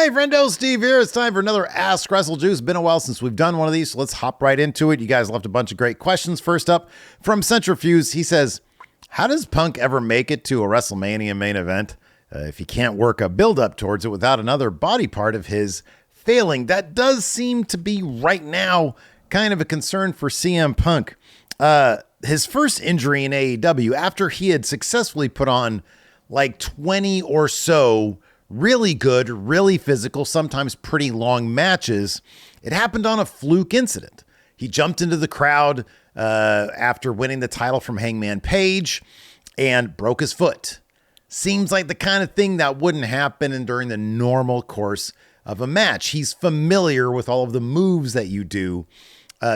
Hey, friendo, Steve here. It's time for another Ask WrestleJuice. Been a while since we've done one of these, so let's hop right into it. You guys left a bunch of great questions. First up, from Centrifuge, he says, how does Punk ever make it to a WrestleMania main event if he can't work a build-up towards it without another body part of his failing? That does seem to be, right now, kind of a concern for CM Punk. His first injury in AEW, after he had successfully put on like 20 or so really good, really physical, sometimes pretty long matches, it happened on a fluke incident. He jumped into the crowd after winning the title from Hangman Page and broke his foot. Seems like the kind of thing that wouldn't happen during the normal course of a match. He's familiar with all of the moves that you do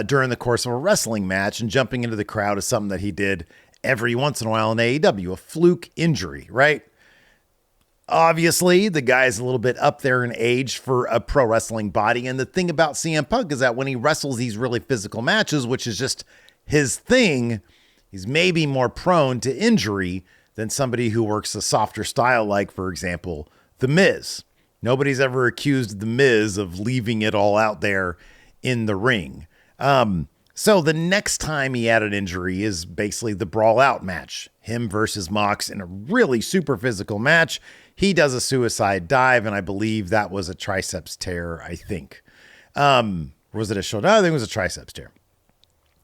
during the course of a wrestling match, and jumping into the crowd is something that he did every once in a while in AEW, a fluke injury, right? Obviously, the guy's a little bit up there in age for a pro wrestling body. And the thing about CM Punk is that when he wrestles these really physical matches, which is just his thing, he's maybe more prone to injury than somebody who works a softer style, like, for example, The Miz. Nobody's ever accused The Miz of leaving it all out there in the ring. So the next time he had an injury is basically the Brawl Out match, him versus Mox in a really super physical match. He does a suicide dive, and I believe that was a triceps tear, I think. Was it a shoulder? I think it was a triceps tear.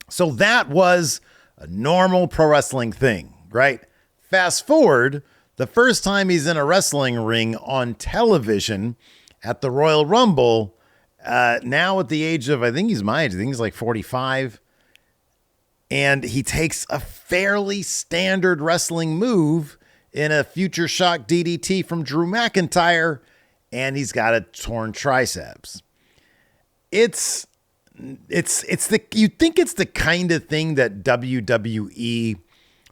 So that was a normal pro wrestling thing, right? Fast forward, the first time he's in a wrestling ring on television at the Royal Rumble, now at the age of, I think he's my age, I think he's like 45, and he takes a fairly standard wrestling move in a future shock DDT from Drew McIntyre, and he's got a torn triceps. It's you think it's the kind of thing that WWE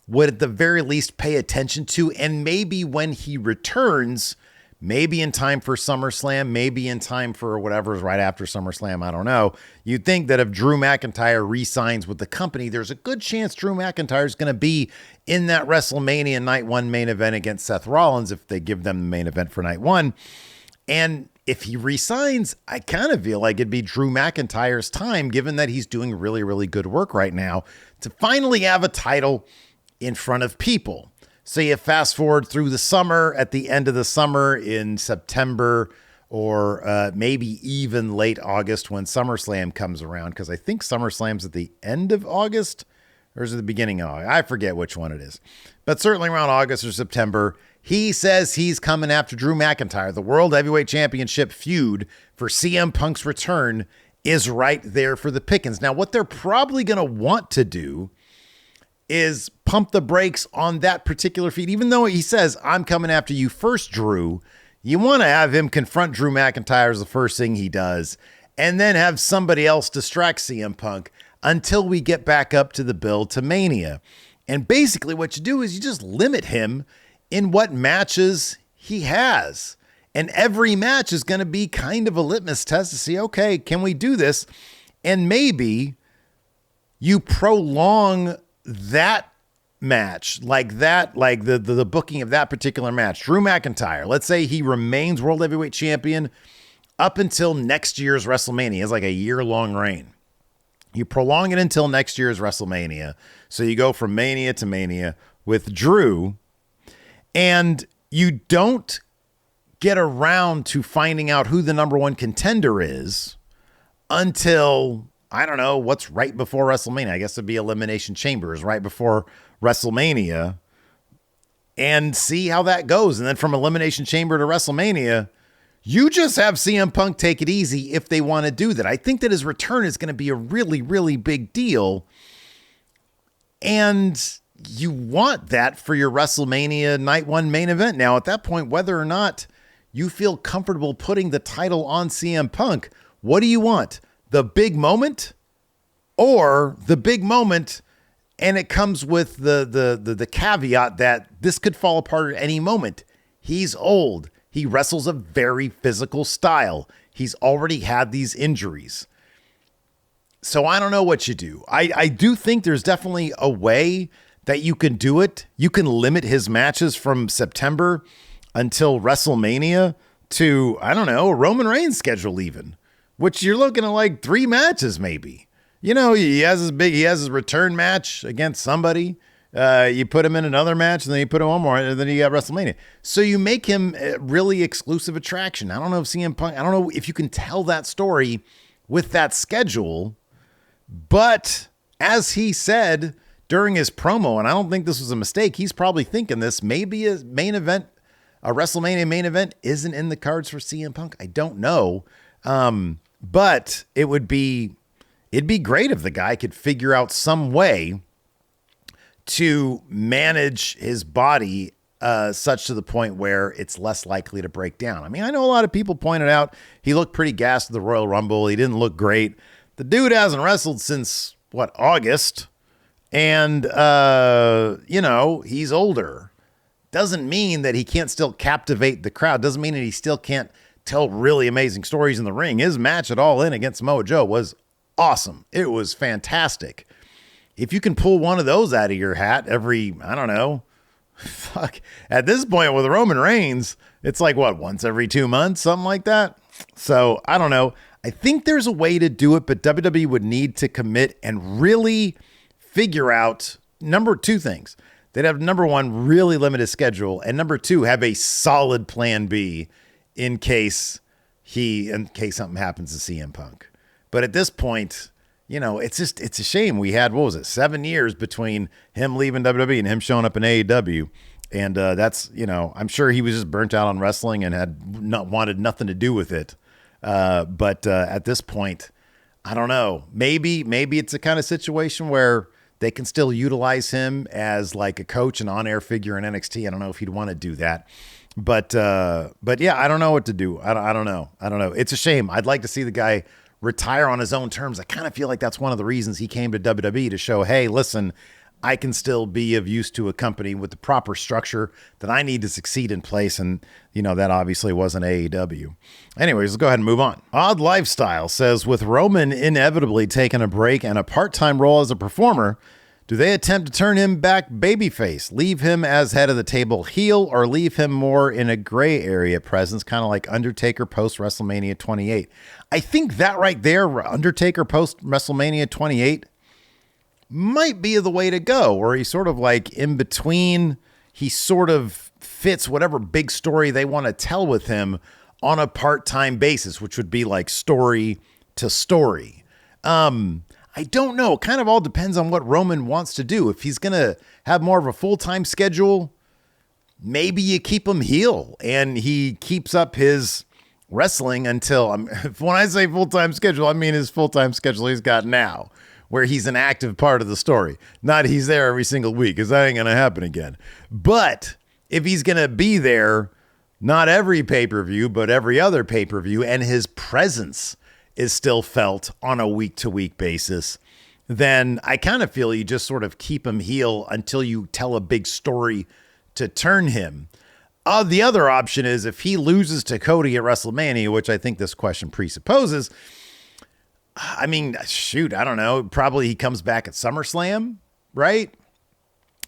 would at the very least pay attention to, and maybe when he returns, maybe in time for SummerSlam, maybe in time for whatever's right after SummerSlam, I don't know. You'd think that if Drew McIntyre re-signs with the company, there's a good chance Drew McIntyre is going to be in that WrestleMania Night 1 main event against Seth Rollins if they give them the main event for Night 1. And if he re-signs, I kind of feel like it'd be Drew McIntyre's time, given that he's doing really, really good work right now, to finally have a title in front of people. So you fast forward through the summer, at the end of the summer in September, or maybe even late August when SummerSlam comes around, because I think SummerSlam's at the end of August, or is it the beginning of August? I forget which one it is. But certainly around August or September, he says he's coming after Drew McIntyre. The World Heavyweight Championship feud for CM Punk's return is right there for the pickings. Now, what they're probably going to want to do is pump the brakes on that particular feud. Even though he says, I'm coming after you first, Drew, you want to have him confront Drew McIntyre as the first thing he does, and then have somebody else distract CM Punk until we get back up to the build to Mania. And basically what you do is you just limit him in what matches he has. And every match is going to be kind of a litmus test to see, okay, can we do this? And maybe you prolong that match, like the booking of that particular match. Drew McIntyre, let's say he remains World Heavyweight Champion up until next year's WrestleMania. It's like a year-long reign. You prolong it until next year's WrestleMania. So you go from Mania to Mania with Drew, and you don't get around to finding out who the number one contender is until, I don't know, what's right before WrestleMania. I guess it'd be Elimination Chambers right before WrestleMania, and see how that goes. And then from Elimination Chamber to WrestleMania, you just have CM Punk take it easy if they want to do that. I think that his return is going to be a really, really big deal. And you want that for your WrestleMania Night 1 main event. Now, at that point, whether or not you feel comfortable putting the title on CM Punk, what do you want? The big moment, or the big moment and it comes with the caveat that this could fall apart at any moment? He's old. He wrestles a very physical style. He's already had these injuries. So I don't know what you do. I do think there's definitely a way that you can do it. You can limit his matches from September until WrestleMania, to, I don't know, a Roman Reigns schedule even, which you're looking at like 3 matches maybe. You know, he has his return match against somebody. You put him in another match, and then you put him one more, and then you got WrestleMania. So you make him a really exclusive attraction. I don't know if CM Punk, I don't know if you can tell that story with that schedule, but as he said during his promo, and I don't think this was a mistake, he's probably thinking this, maybe a WrestleMania main event isn't in the cards for CM Punk. I don't know. But it'd be great if the guy could figure out some way to manage his body such to the point where it's less likely to break down. I mean, I know a lot of people pointed out he looked pretty gassed at the Royal Rumble. He didn't look great. The dude hasn't wrestled since, August? And, he's older. Doesn't mean that he can't still captivate the crowd. Doesn't mean that he still can't tell really amazing stories in the ring. His match at All In against Samoa Joe was awesome. It was fantastic. If you can pull one of those out of your hat every, I don't know, at this point with Roman Reigns, it's like once every 2 months, something like that. So I don't know. I think there's a way to do it, but WWE would need to commit and really figure out two things. They'd have, number one, really limited schedule, and number two, have a solid plan B in case something happens to CM Punk. But at this point, it's a shame. We had, 7 years between him leaving WWE and him showing up in AEW. And that's, I'm sure he was just burnt out on wrestling and wanted nothing to do with it. But at this point, I don't know. Maybe it's a kind of situation where they can still utilize him as like a coach and on-air figure in NXT. I don't know if he'd want to do that. But yeah, I don't know what to do. I don't know. It's a shame. I'd like to see the guy retire on his own terms. I kind of feel like that's one of the reasons he came to WWE, to show, hey, listen, I can still be of use to a company with the proper structure that I need to succeed in place. And, that obviously wasn't AEW. Anyways, let's go ahead and move on. Odd Lifestyle says, with Roman inevitably taking a break and a part-time role as a performer, do they attempt to turn him back babyface, leave him as head of the table heel, or leave him more in a gray area presence, kind of like Undertaker post WrestleMania 28? I think that right there, Undertaker post WrestleMania 28, might be the way to go, where he's sort of like in between. He sort of fits whatever big story they want to tell with him on a part-time basis, which would be like story to story. I don't know. It kind of all depends on what Roman wants to do. If he's going to have more of a full-time schedule, maybe you keep him heel and he keeps up his wrestling until, when I say full-time schedule, I mean his full-time schedule he's got now, where he's an active part of the story. Not he's there every single week, because that ain't going to happen again. But if he's going to be there, not every pay-per-view, but every other pay-per-view, and his presence is still felt on a week-to-week basis, then I kind of feel you just sort of keep him heel until you tell a big story to turn him. The other option is if he loses to Cody at WrestleMania, which I think this question presupposes, I mean, shoot, I don't know. Probably he comes back at SummerSlam, right?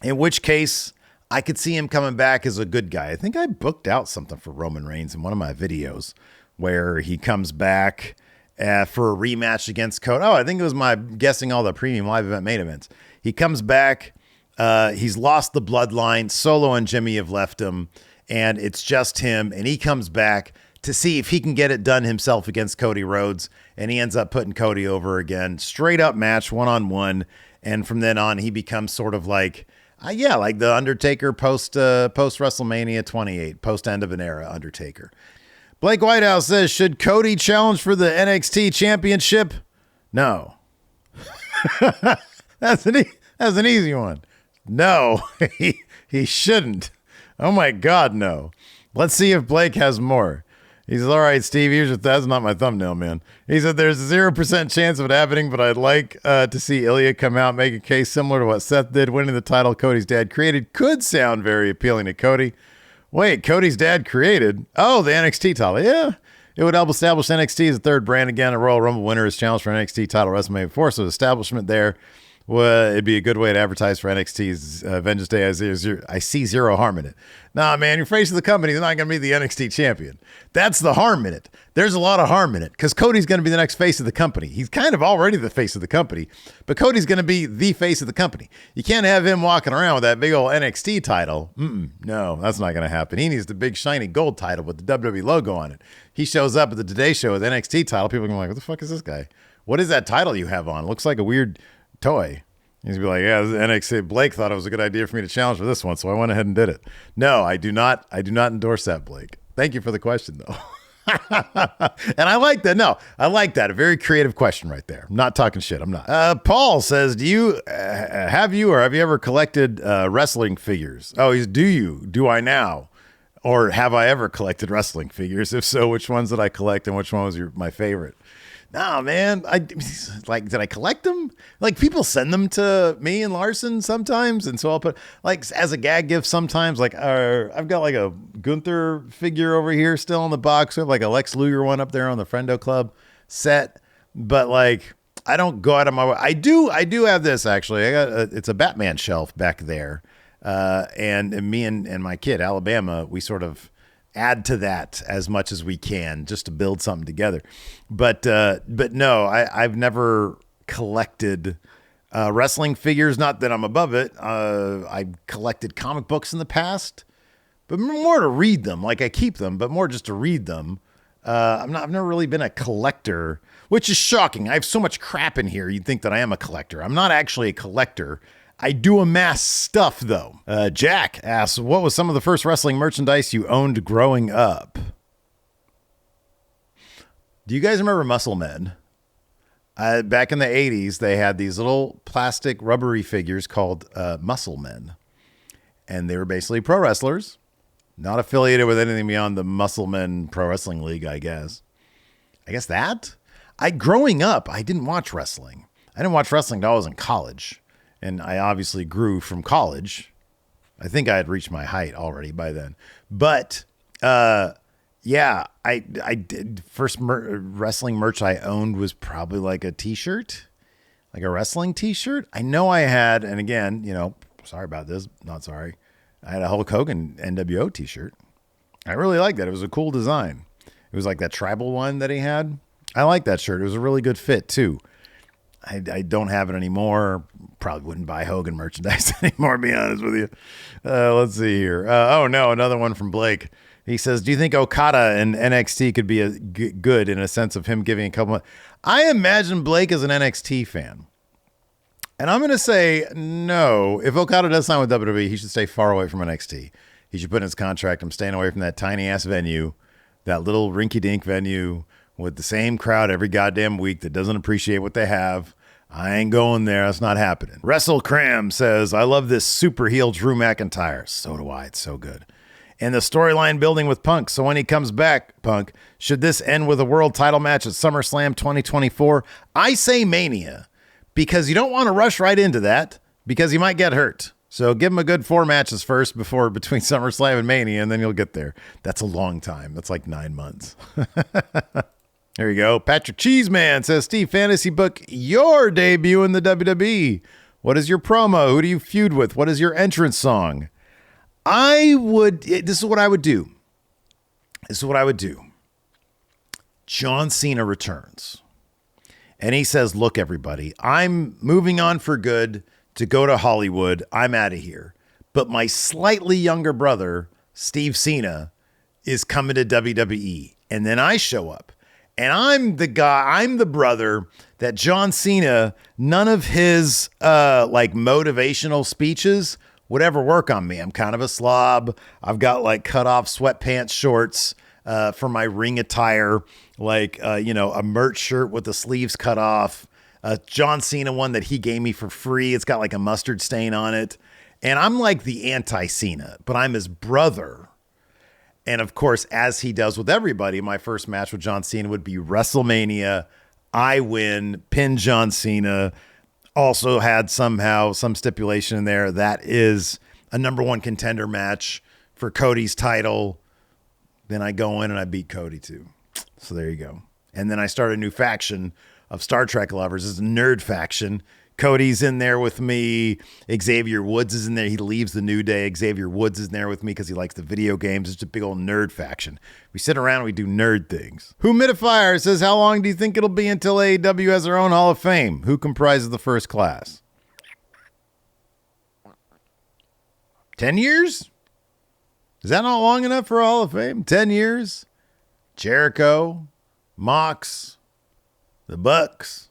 In which case, I could see him coming back as a good guy. I think I booked out something for Roman Reigns in one of my videos where he comes back for a rematch against Cody. Oh, I think it was my guessing all the premium live event main events. He comes back. He's lost the bloodline. Solo and Jimmy have left him, and it's just him. And he comes back to see if he can get it done himself against Cody Rhodes. And he ends up putting Cody over again. Straight up match, one-on-one. And from then on, he becomes sort of like, like the Undertaker post WrestleMania 28, post end of an era Undertaker. Blake Whitehouse says, should Cody challenge for the NXT championship? No. That's an easy one. No, he shouldn't. Oh my God, no. Let's see if Blake has more. He says, all right, Steve, that's not my thumbnail, man. He said, there's a 0% chance of it happening, but I'd like to see Ilya come out, make a case similar to what Seth did. Winning the title Cody's dad created could sound very appealing to Cody. Wait, Cody's dad created? Oh, the NXT title. Yeah. It would help establish NXT as a third brand again. A Royal Rumble winner is challenged for an NXT title WrestleMania 4, so establishment there Well, it'd be a good way to advertise for NXT's Vengeance Day. I see zero harm in it. Nah, man, you're face of the company. They're not going to be the NXT champion. That's the harm in it. There's a lot of harm in it because Cody's going to be the next face of the company. He's kind of already the face of the company, but Cody's going to be the face of the company. You can't have him walking around with that big old NXT title. No, that's not going to happen. He needs the big shiny gold title with the WWE logo on it. He shows up at the Today Show with the NXT title. People are going to be like, what the fuck is this guy? What is that title you have on? It looks like a weird toy. He's be like, yeah, NXT. Blake thought it was a good idea for me to challenge for this one, so I went ahead and did it. No, I do not endorse that, Blake. Thank you for the question, though. And I like that. No, I like that. A very creative question right there. I'm not talking shit. I'm not. Paul says, do you have you ever collected wrestling figures? Oh, do I now? Or have I ever collected wrestling figures? If so, which ones did I collect and which one was my favorite? No, man. Did I collect them? Like, people send them to me and Larson sometimes, and so I'll put, like, as a gag gift sometimes. Like, I've got like a Gunther figure over here still in the box. We have like a Lex Luger one up there on the Friendo Club set, but like, I don't go out of my way. I do have this actually. It's a Batman shelf back there, and me and my kid Alabama, we sort of add to that as much as we can just to build something together. But no, I've never collected wrestling figures. Not that I'm above it. I've collected comic books in the past, but more to read them. Like, I keep them, but more just to read them. I've never really been a collector, which is shocking. I have so much crap in here. You'd think that I am a collector. I'm not actually a collector. I do amass stuff, though. Jack asks, what was some of the first wrestling merchandise you owned growing up? Do you guys remember Muscle Men? Back in the 80s, they had these little plastic rubbery figures called Muscle Men. And they were basically pro wrestlers, not affiliated with anything beyond the Muscle Men Pro Wrestling League, I guess. Growing up, I didn't watch wrestling. I didn't watch wrestling until I was in college. And I obviously grew from college. I think I had reached my height already by then. But yeah, I did. First wrestling merch I owned was probably like a t-shirt, like a wrestling t-shirt. I know I had, and again, sorry about this, not sorry. I had a Hulk Hogan NWO t-shirt. I really liked that. It was a cool design. It was like that tribal one that he had. I like that shirt. It was a really good fit too. I don't have it anymore. Probably wouldn't buy Hogan merchandise anymore, to be honest with you. Let's see here. Oh, no, another one from Blake. He says, do you think Okada and NXT could be good in a sense of him giving a couple of... I imagine Blake is an NXT fan. And I'm going to say no. If Okada does sign with WWE, he should stay far away from NXT. He should put in his contract, I'm staying away from that tiny-ass venue, that little rinky-dink venue, with the same crowd every goddamn week that doesn't appreciate what they have. I ain't going there. That's not happening. Wrestle Cram says, I love this super heel Drew McIntyre. So do I. It's so good. And the storyline building with Punk. So when he comes back, Punk, should this end with a world title match at SummerSlam 2024? I say Mania, because you don't want to rush right into that because you might get hurt. So give him a good 4 matches first between SummerSlam and Mania, and then you'll get there. That's a long time. That's like 9 months. There you go. Patrick Cheeseman says, Steve, fantasy book your debut in the WWE. What is your promo? Who do you feud with? What is your entrance song? This is what I would do. John Cena returns. And he says, look, everybody, I'm moving on for good to go to Hollywood. I'm out of here. But my slightly younger brother, Steve Cena, is coming to WWE. And then I show up. And I'm the brother that John Cena, none of his like motivational speeches would ever work on me. I'm kind of a slob. I've got like cut off sweatpants shorts for my ring attire, like, a merch shirt with the sleeves cut off. John Cena one that he gave me for free. It's got like a mustard stain on it. And I'm like the anti-Cena, but I'm his brother. And of course, as he does with everybody, my first match with John Cena would be WrestleMania. I win, pin John Cena. Also had somehow some stipulation in there that is a number 1 contender match for Cody's title. Then I go in and I beat Cody too. So there you go. And then I start a new faction of Star Trek lovers. It's a nerd faction Cody's in there with me. Xavier Woods is in there. He leaves the New Day. Xavier Woods is in there with me because he likes the video games. It's just a big old nerd faction. We sit around and we do nerd things. Humidifier says, how long do you think it'll be until AEW has their own Hall of Fame? Who comprises the first class? 10 years? Is that not long enough for a Hall of Fame? 10 years? Jericho, Mox, the Bucks,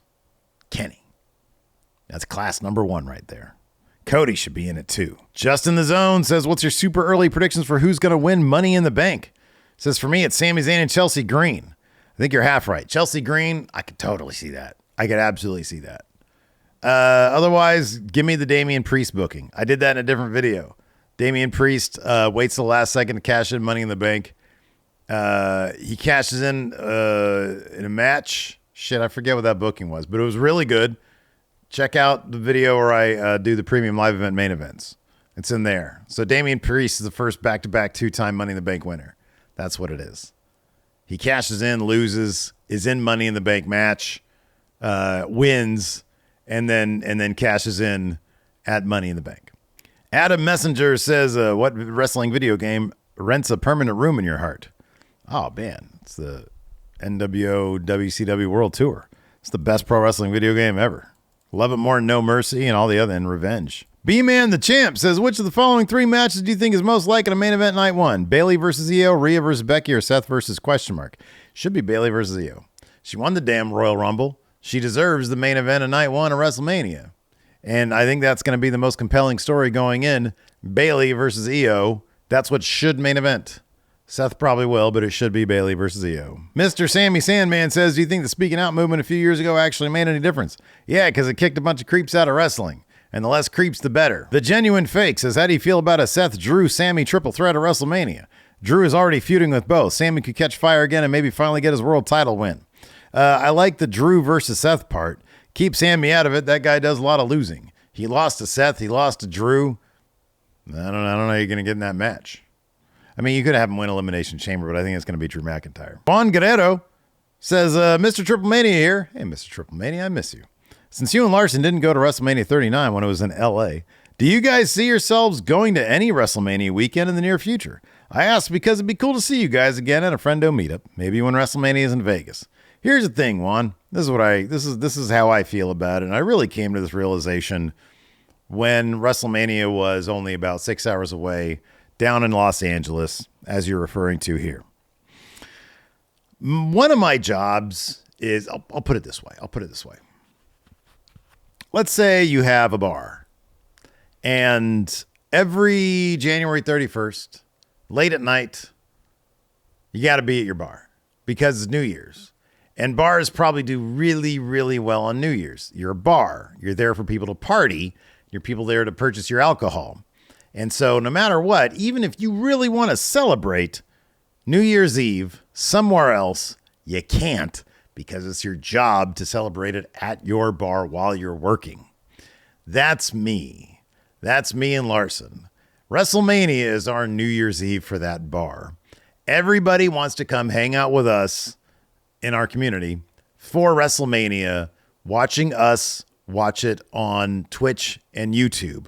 Kenny. That's class number 1 right there. Cody should be in it too. Justin the Zone says, what's your super early predictions for who's going to win Money in the Bank? Says, for me, it's Sami Zayn and Chelsea Green. I think you're half right. Chelsea Green, I could totally see that. I could absolutely see that. Otherwise, give me the Damian Priest booking. I did that in a different video. Damian Priest waits the last second to cash in Money in the Bank. He cashes in a match. Shit, I forget what that booking was, but it was really good. Check out the video where I do the premium live event main events. It's in there. So Damian Priest is the first back-to-back 2-time Money in the Bank winner. That's what it is. He cashes in, loses, is in Money in the Bank match, wins, and then cashes in at Money in the Bank. Adam Messenger says, what wrestling video game rents a permanent room in your heart? Oh, man. It's the NWO WCW World Tour. It's the best pro wrestling video game ever. Love it more than No Mercy and all the other, and Revenge. B-Man the Champ says, which of the following 3 matches do you think is most likely a main event night 1? Bayley versus Io, Rhea versus Becky, or Seth versus ? Should be Bayley versus Io. She won the damn Royal Rumble. She deserves the main event of night 1 of WrestleMania. And I think that's going to be the most compelling story going in. Bayley versus Io. That's what should main event. Seth probably will, but it should be Bayley versus Io. Mr. Sammy Sandman says, do you think the speaking out movement a few years ago actually made any difference? Yeah, because it kicked a bunch of creeps out of wrestling. And the less creeps, the better. The Genuine Fake says, how do you feel about a Seth, Drew, Sammy triple threat at WrestleMania? Drew is already feuding with both. Sammy could catch fire again and maybe finally get his world title win. I like the Drew versus Seth part. Keep Sammy out of it. That guy does a lot of losing. He lost to Seth. He lost to Drew. I don't know how you're going to get in that match. I mean, you could have him win Elimination Chamber, but I think it's going to be Drew McIntyre. Juan Guerrero says, Mr. Triple Mania here. Hey, Mr. Triple Mania, I miss you. Since you and Larson didn't go to WrestleMania 39 when it was in LA, do you guys see yourselves going to any WrestleMania weekend in the near future? I asked because it'd be cool to see you guys again at a friendo meetup, maybe when WrestleMania is in Vegas. Here's the thing, Juan. This is how I feel about it. And I really came to this realization when WrestleMania was only about 6 hours away down in Los Angeles, as you're referring to here. One of my jobs is, I'll put it this way. Let's say you have a bar, and every January 31st, late at night, you got to be at your bar because it's New Year's. And bars probably do really, really well on New Year's. You're a bar. You're there for people to party. You're people there to purchase your alcohol. And so no matter what, even if you really want to celebrate New Year's Eve somewhere else, you can't because it's your job to celebrate it at your bar while you're working. That's me. That's me and Larson. WrestleMania is our New Year's Eve for that bar. Everybody wants to come hang out with us in our community for WrestleMania, watching us watch it on Twitch and YouTube.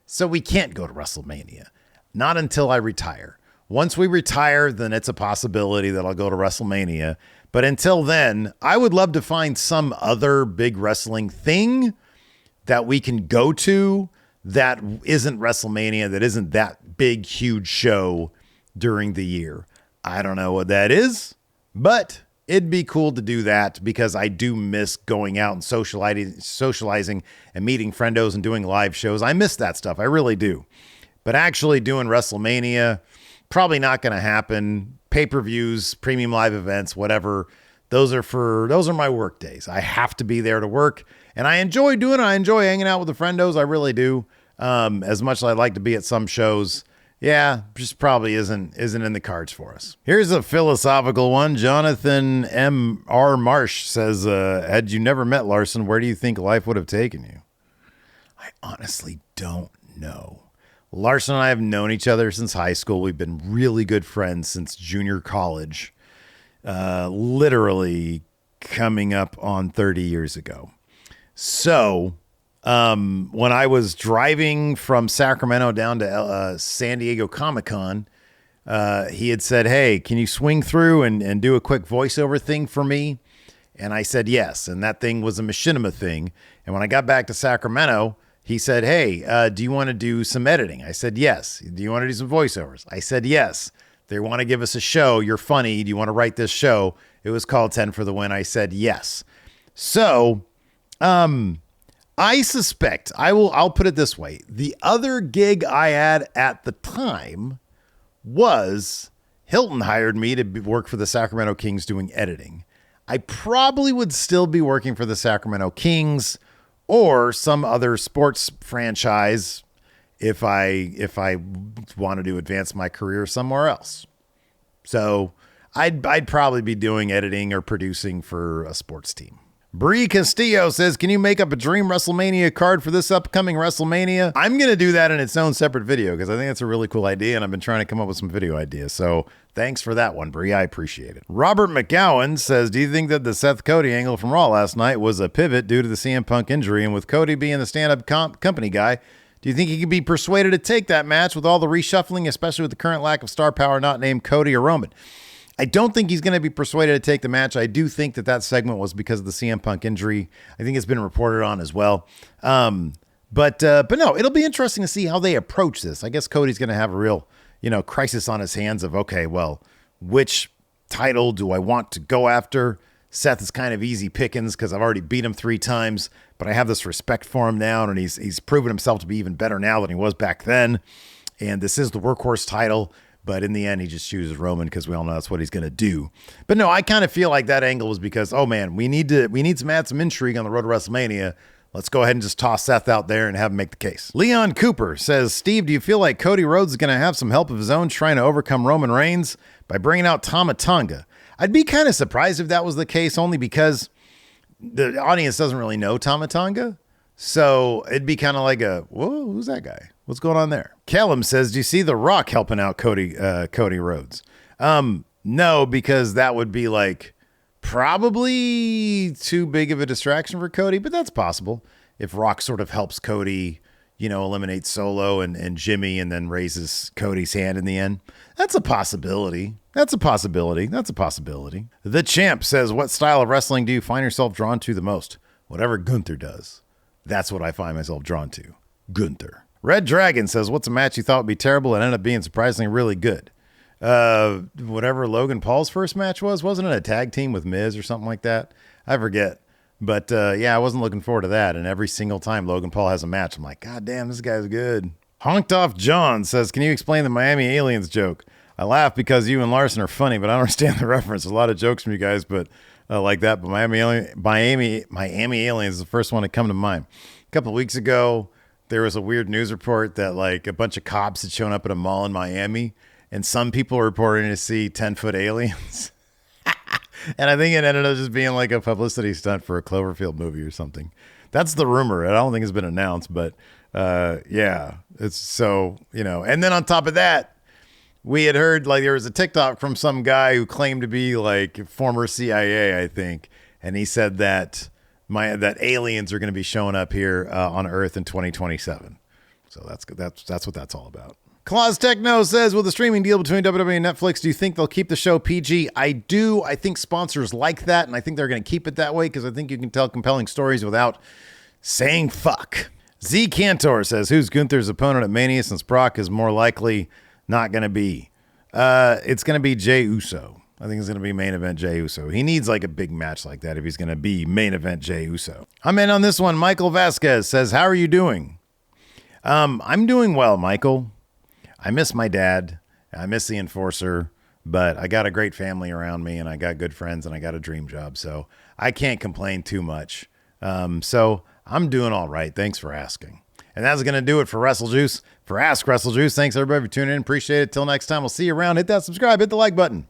So we can't go to WrestleMania. Not until I retire. Once we retire, then it's a possibility that I'll go to WrestleMania. But until then, I would love to find some other big wrestling thing that we can go to that isn't WrestleMania, that isn't that big, huge show during the year. I don't know what that is, but it'd be cool to do that because I do miss going out and socializing and meeting friendos and doing live shows. I miss that stuff. I really do. But actually doing WrestleMania, probably not going to happen. Pay-per-views, premium live events, whatever. Those are my work days. I have to be there to work. And I enjoy doing it. I enjoy hanging out with the friendos. I really do. As much as I'd like to be at some shows, yeah, just probably isn't in the cards for us. Here's a philosophical one. Jonathan M.R. Marsh says, had you never met Larson, where do you think life would have taken you? I honestly don't know. Larson and I have known each other since high school. We've been really good friends since junior college, literally coming up on 30 years ago. So When I was driving from Sacramento down to San Diego Comic-Con, he had said, hey, can you swing through and do a quick voiceover thing for me? And I said yes, and that thing was a machinima thing. And when I got back to Sacramento, he said, hey, do you want to do some editing? I said yes. Do you want to do some voiceovers? I said yes. They want to give us a show. You're funny. Do you want to write this show? It was called 10 for the Win. I said yes. So I suspect, I'll put it this way. The other gig I had at the time was Hilton hired me to work for the Sacramento Kings doing editing. I probably would still be working for the Sacramento Kings or some other sports franchise if I wanted to advance my career somewhere else. So I'd probably be doing editing or producing for a sports team. Bree Castillo says, can you make up a dream WrestleMania card for this upcoming WrestleMania? I'm going to do that in its own separate video because I think that's a really cool idea, and I've been trying to come up with some video ideas. So thanks for that one, Bree. I appreciate it. Robert McGowan says, do you think that the Seth Cody angle from Raw last night was a pivot due to the CM Punk injury? And with Cody being the stand-up company guy, do you think he could be persuaded to take that match with all the reshuffling, especially with the current lack of star power not named Cody or Roman? I don't think he's going to be persuaded to take the match. I do think that segment was because of the CM Punk injury. I think it's been reported on as well. But no, it'll be interesting to see how they approach this. I guess Cody's going to have a real, crisis on his hands of, okay, well, which title do I want to go after? Seth is kind of easy pickings because I've already beat him 3 times, but I have this respect for him now, and he's proven himself to be even better now than he was back then. And this is the workhorse title. But in the end, he just chooses Roman because we all know that's what he's going to do. But no, I kind of feel like that angle was because, oh man, we need some add some intrigue on the road to WrestleMania. Let's go ahead and just toss Seth out there and have him make the case. Leon Cooper says, Steve, do you feel like Cody Rhodes is going to have some help of his own trying to overcome Roman Reigns by bringing out Tama Tonga? I'd be kind of surprised if that was the case, only because the audience doesn't really know Tama Tonga. So it'd be kind of like whoa, who's that guy? What's going on there? Callum says, do you see The Rock helping out Cody Rhodes? No, because that would be like probably too big of a distraction for Cody, but that's possible. If Rock sort of helps Cody, eliminate Solo and Jimmy and then raises Cody's hand in the end. That's a possibility. The Champ says, what style of wrestling do you find yourself drawn to the most? Whatever Gunther does. That's what I find myself drawn to. Gunther. Red Dragon says, what's a match you thought would be terrible and ended up being surprisingly really good? Whatever Logan Paul's first match wasn't it a tag team with Miz or something like that? I forget. But yeah, I wasn't looking forward to that. And every single time Logan Paul has a match, I'm like, God damn, this guy's good. Honked Off John says, can you explain the Miami Aliens joke? I laugh because you and Larson are funny, but I don't understand the reference. There's a lot of jokes from you guys, but like that. But Miami Aliens is the first one to come to mind. A couple of weeks ago, there was a weird news report that like a bunch of cops had shown up at a mall in Miami, and some people were reporting to see 10-foot aliens. And I think it ended up just being like a publicity stunt for a Cloverfield movie or something. That's the rumor. I don't think it's been announced, but yeah, it's so, and then on top of that, we had heard like there was a TikTok from some guy who claimed to be like former CIA, I think. And he said that that aliens are going to be showing up here on Earth in 2027. So that's what that's all about. Claus Techno says, with the streaming deal between WWE and Netflix, do you think they'll keep the show PG? I do. I think sponsors like that, and I think they're going to keep it that way because I think you can tell compelling stories without saying fuck. Z Cantor says, who's Gunther's opponent at Mania since Brock is more likely not going to be? It's going to be Jey Uso. I think it's going to be main event Jey Uso. He needs like a big match like that if he's going to be main event Jey Uso. I'm in on this one. Michael Vasquez says, how are you doing? I'm doing well, Michael. I miss my dad. I miss the Enforcer, but I got a great family around me and I got good friends and I got a dream job. So I can't complain too much. So I'm doing all right. Thanks for asking. And that's going to do it for WrestleJuice, for Ask WrestleJuice. Thanks everybody for tuning in. Appreciate it. Till next time, we'll see you around. Hit that subscribe, hit the like button.